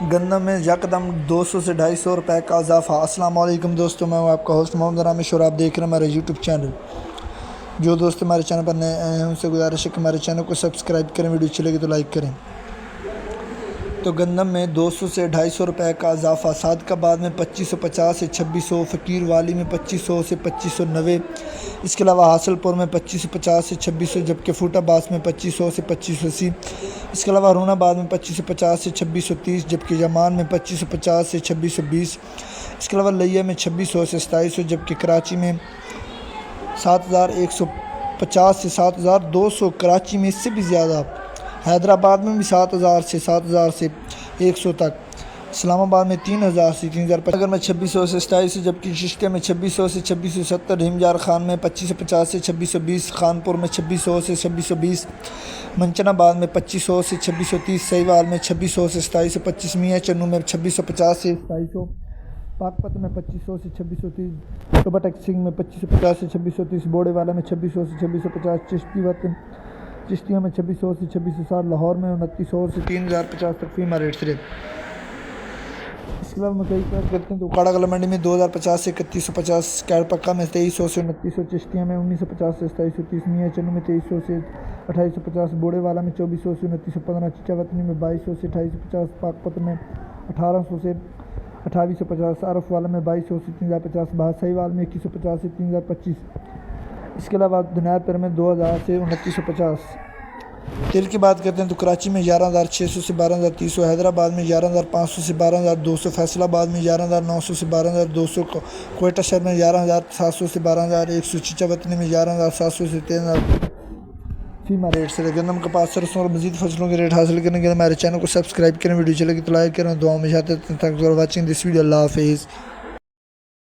गंदम में यकदम 200 से 250 रुपए का इजाफा। अस्सलाम वालेकुम दोस्तों, मैं हूं आपका होस्ट मोहम्मद रामेश और आप देख रहे हैं हमारे यूट्यूब चैनल। जो दोस्त हमारे चैनल पर नए आए हैं उनसे गुजारिश है कि हमारे चैनल को सब्सक्राइब करें, वीडियो अच्छी लगी तो लाइक करें। तो गंदम में 200 से 250 रुपए का इजाफा। सादकाबाद में 2550 से 2600, फ़कीर वाली में 2500 से 2590, इसके अलावा हासलपुर में 2550 से 2600, जबकि फूटाबाद में 2500 से 2580, इसके अलावा हरुणाबाद में 2550 से 2630, जबकि यमान में 2550 से 2620, इसके अलावा लिया में 2600 से 2700, जबकि कराची में 7150 से 7200, कराची में इससे भी ज़्यादा। हैदराबाद में भी 7000 से 7100 तक, इस्लामाबाद में 3000 से 3050, नगर में 2600 से 2700, जबकि चिश्तिया में 2600 से 2670, हिमजार खान में 2550 से 2620, खानपुर में 2600 से 2620, मंचनाबाद में 2500 से 2630, सहीवाल में 2600 से 2725, मियाँ चन्नू में 2650 से 2700, पाकपत में 2500 से 2630, टोबाटक सिंह में 2550 से 2630, बोड़ेवाला में 2600 से 2650, चिश्तिया में 2600 से 2660, लाहौर में 2900 से 3050 तक फीमा रेट से। इसके अलावा मकई की बात करते हैं तो काड़ा कला मंडी में 2050 से 3150, कैर पक्का में 2300 से 2900, चिश्तिया में 1950 से 2730, मियाँ चन्नू में 2300 से 2850, बोड़ेवाला में 2400 से 2915, चिचावतनी में 2200 से 2850, पाकपत में 1800 से 2850, आरफ वाला में 2200 से 3050, सहीवाल में 2150 से 3025, इसके अलावा दुनियापुर में 2000 से 2950। तेल की बात करते हैं तो कराची में 11600 से 12300, हैदराबाद में 11500 से 12200, फैसलाबाद में 11900 से 12200, कोयटा शहर में 11700 से 12100, चिचावतनी में 11700 से 3000 फीमा रेट से। गंदम कपास सरसों और मजीद फसलों के रेट हासिल करने के लिए हमारे चैनल को सब्सक्राइब करें, वीडियो चलेगी तो लाइक करें, दुआओं में जाते हैं। Thanks for watching this video. अल्लाह हाफिज़।